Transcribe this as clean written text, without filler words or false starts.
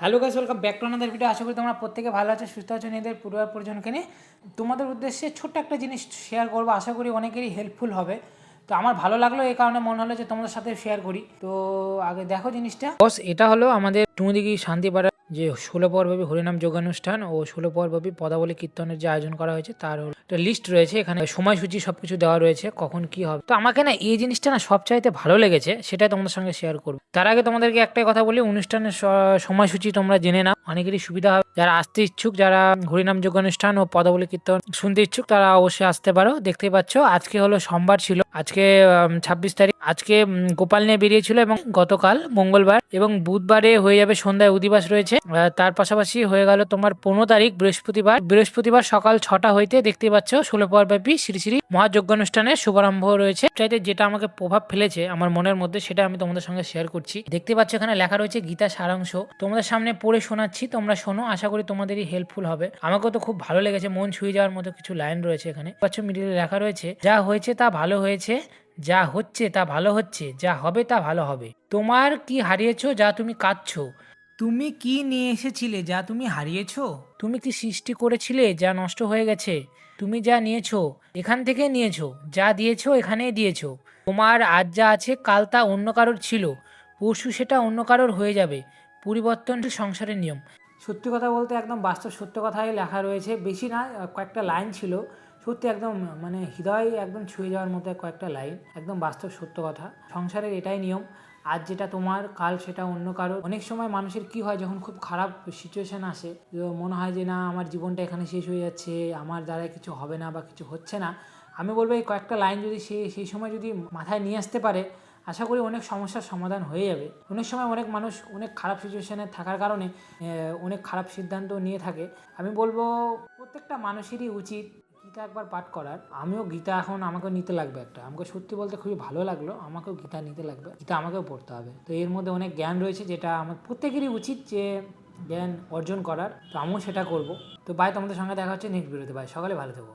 Hello guys, welcome back to another video. আশা করি তোমরা প্রত্যেকে ভালো আছো, সুস্থ আছো, নিজেদের পরিবার পরিজনকে নিয়ে। তোমাদের উদ্দেশ্যে ছোট্ট একটা জিনিস শেয়ার করবো, আশা করি অনেকেরই হেল্পফুল হবে। তো আমার ভালো লাগলো, এই কারণে মনে হলো যে তোমাদের সাথে শেয়ার করি। তো আগে দেখো জিনিসটা বস, এটা হলো আমাদের টুমদিঘি শান্তিপাড়া যে 16 পর্বব্যাপী হরিনাম যোগানুষ্ঠান ও 16 পর্বব্যাপী পদাবলী কীর্তনের যে আয়োজন করা হয়েছে তার একটা লিস্ট রয়েছে, এখানে সময়সূচি সবকিছু দেওয়া রয়েছে, কখন কি হবে। তো আমাকে না এই জিনিসটা না সবচাইতে ভালো লেগেছে, সেটাই তোমাদের সঙ্গে শেয়ার করবো। তার আগে তোমাদেরকে একটাই কথা বলি, অনুষ্ঠানের সময়সূচি তোমরা জেনে নাও, অনেকেরই সুবিধা হবে। যারা আসতে ইচ্ছুক, যারা হরিনাম যোগানুষ্ঠান ও পদাবলী কীর্তন শুনতে ইচ্ছুক, তারা অবশ্যই আসতে পারো। দেখতেই পাচ্ছ আজকে হলো সোমবার ছিল, আজকে 26 তারিখ। আজকে গোপাল নিয়ে বেরিয়েছিল এবং গতকাল মঙ্গলবার এবং বুধবারে হয়ে যাবে সন্ধ্যায় অধিবাস রয়েছে। তার পাশাপাশি হয়ে গেল তোমার 15 তারিখ বৃহস্পতিবার সকাল 6টা হইতে দেখতেই পাচ্ছ 16 পর্বব্যাপী শ্রী শ্রী মহাযজ্ঞানুষ্ঠানের শুভারম্ভ রয়েছে। চাইতে যেটা আমাকে প্রভাব ফেলেছে আমার মনের মধ্যে, সেটা আমি তোমাদের সঙ্গে শেয়ার করছি। দেখতে পাচ্ছ এখানে লেখা রয়েছে গীতা সারাংশ, তোমাদের সামনে পড়ে শোনাচ্ছি, তোমরা শোনো, আশা করি তোমাদেরই হেল্পফুল হবে। আমাকেও তো খুব ভালো লেগেছে, মন ছুঁয়ে যাওয়ার মতো কিছু লাইন রয়েছে এখানে। পাচ্ছ মিডিলে লেখা রয়েছে, যা হয়েছে তা ভালো হয়েছে, যা হচ্ছে তা ভালো হচ্ছে, যা হবে তা ভালো হবে। তোমার কি হারিয়েছো যা তুমি কাঁদছো? তুমি কি নিয়ে এসেছিলে যা তুমি হারিয়েছো? তুমি কি সৃষ্টি করেছিলে যা নষ্ট হয়ে গেছে? তুমি যা নিয়েছো এখান থেকে নিয়েছো, যা দিয়েছো এখানেই দিয়েছো। তোমার আজ যা আছে কাল তা অন্য কারোর ছিল, পরশু সেটা অন্য কারোর হয়ে যাবে। পরিবর্তনশীল সংসারের নিয়ম। সত্যি কথা বলতে একদম বাস্তব সত্য কথাই লেখা রয়েছে, বেশি না, কয়েকটা লাইন ছিল। সত্যি একদম মানে হৃদয় একদম ছুঁয়ে যাওয়ার মতো কয়েকটা লাইন, একদম বাস্তব সত্য কথা। সংসারের এটাই নিয়ম, আজ যেটা তোমার কাল সেটা অন্য কারোর। অনেক সময় মানুষের কি হয়, যখন খুব খারাপ সিচুয়েশান আসে, মনে হয় যে না আমার জীবনটা এখানে শেষ হয়ে যাচ্ছে, আমার দ্বারা কিছু হবে না বা কিছু হচ্ছে না। আমি বলবো এই কয়েকটা লাইন যদি সেই সময় যদি মাথায় নিয়ে আসতে পারে, আশা করি অনেক সমস্যার সমাধান হয়ে যাবে। অনেক সময় অনেক মানুষ অনেক খারাপ সিচুয়েশানে থাকার কারণে অনেক খারাপ সিদ্ধান্ত নিয়ে থাকে। আমি বলবো প্রত্যেকটা মানুষেরই উচিত গীতা একবার পাঠ করার। আমিও গীতা এখন আমাকেও নিতে লাগবে একটা, আমাকে সত্যি বলতে খুবই ভালো লাগলো, আমাকেও গীতা নিতে লাগবে, গীতা আমাকেও পড়তে হবে। তো এর মধ্যে অনেক জ্ঞান রয়েছে যেটা আমার প্রত্যেকেরই উচিত যে জ্ঞান অর্জন করার। তো আমিও সেটা করব। তো বাই, তোমাদের সঙ্গে দেখা হচ্ছে নেক্সট ভিডিওতে। বাই, সকালে ভালো থেকো।